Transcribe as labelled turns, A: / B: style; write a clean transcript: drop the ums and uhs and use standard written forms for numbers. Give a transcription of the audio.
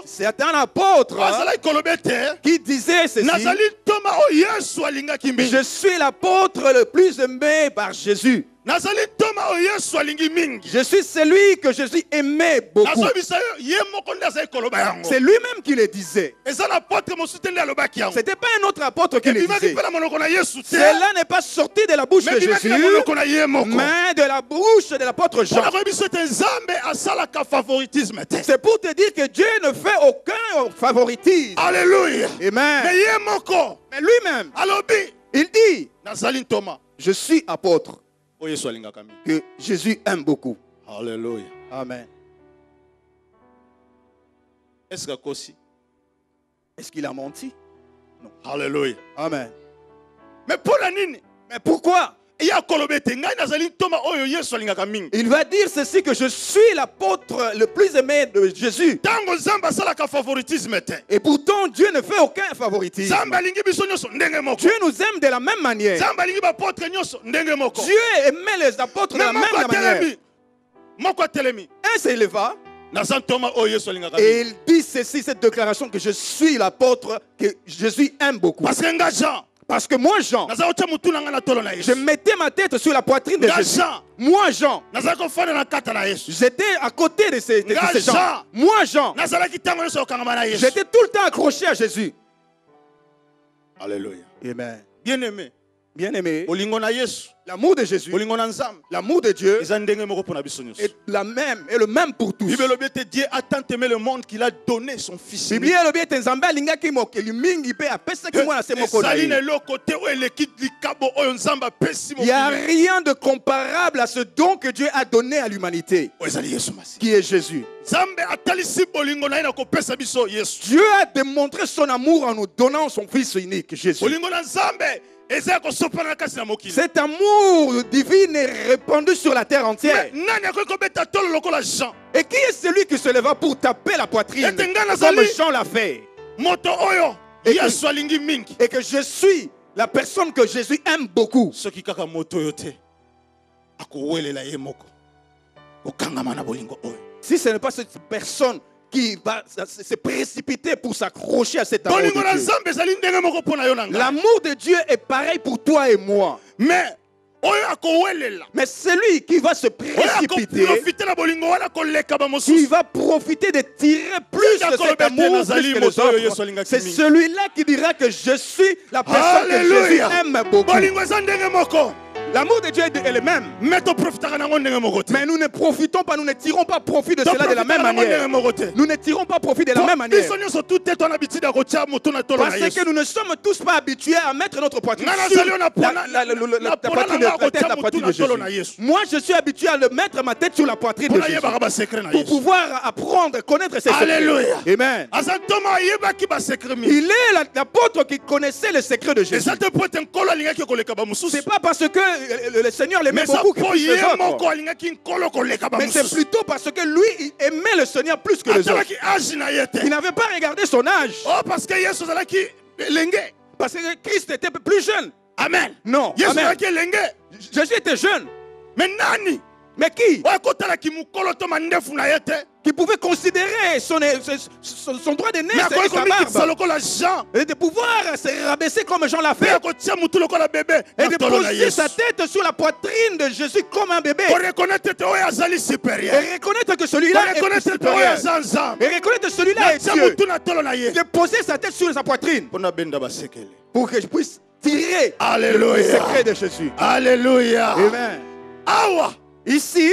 A: C'est un apôtre qui disait ceci. Je suis l'apôtre le plus aimé par Jésus. Je suis celui que Jésus aimait beaucoup. C'est lui-même qui le disait. Ce n'était pas un autre apôtre qui le disait. Cela n'est pas sorti de la bouche de Jésus, mais de la bouche de l'apôtre Jean. C'est pour te dire que Dieu ne fait aucun favoritisme.
B: Alléluia.
A: Amen. Mais lui-même, il dit, je suis apôtre que Jésus aime beaucoup.
B: Alléluia.
A: Amen.
B: Est-ce
A: qu'il a menti?
B: Non. Alléluia.
A: Amen.
B: Mais
A: pourquoi? Il va dire ceci, que je suis l'apôtre le plus aimé de Jésus. Et pourtant Dieu ne fait aucun favoritisme. Dieu nous aime de la même manière. Dieu aimait les apôtres de la même manière. Un s'éleva et il dit ceci, cette déclaration, que je suis l'apôtre que Jésus aime beaucoup. Parce que moi, Jean, je mettais ma tête sur la poitrine de Jésus. Moi, Jean, j'étais à côté de ces gens. Moi, Jean, j'étais tout le temps accroché à Jésus.
B: Alléluia.
A: Amen.
B: Bien-aimé.
A: Bien-aimé, l'amour de Jésus, l'amour de Dieu est le même pour tous.
B: Dieu a tant aimé le monde qu'il a donné son Fils.
A: Il n'y a rien de comparable à ce don que Dieu a donné à l'humanité, qui est Jésus. Dieu a démontré son amour en nous donnant son Fils unique, Jésus. Cet amour divin est répandu sur la terre entière. Et qui est celui qui se leva pour taper la poitrine comme Jean l'a fait? Et que je suis la personne que Jésus aime beaucoup. Si ce n'est pas cette personne qui va se précipiter pour s'accrocher à cet amour de Dieu. L'amour de Dieu est pareil pour toi et moi. Mais celui qui va se précipiter, qui va profiter de tirer plus de cet amour plus que les autres, c'est celui-là qui dira que je suis la personne que Jésus aime beaucoup. L'amour de Dieu est le même. Mais nous ne profitons pas, nous ne tirons pas profit de cela de la même manière. Nous ne tirons pas profit de la même manière. Parce que nous ne sommes tous pas habitués à mettre notre poitrine sur la poitrine de Jésus. Moi, je suis habitué à mettre ma tête sur la poitrine de Jésus pour pouvoir apprendre, connaître ses secrets. Amen. Il est l'apôtre qui connaissait le secret de Jésus. C'est pas parce que le Seigneur l'aimait beaucoup que plus les autres. Mais c'est plutôt parce que lui, il aimait le Seigneur plus que les autres. Il n'avait pas regardé son âge. Parce que Christ était plus jeune. Amen. Non. Amen. Jésus était jeune. Mais qui? Qui pouvait considérer son droit de naître et sa barbe, et de pouvoir se rabaisser comme Jean l'a fait, et de poser sa tête sur la poitrine de Jésus comme un bébé, et reconnaître que celui-là est supérieur, et reconnaître que celui-là est Dieu, de poser sa tête sur sa poitrine pour que je puisse tirer le secret de Jésus.
B: Alléluia.
A: Amen. Ici,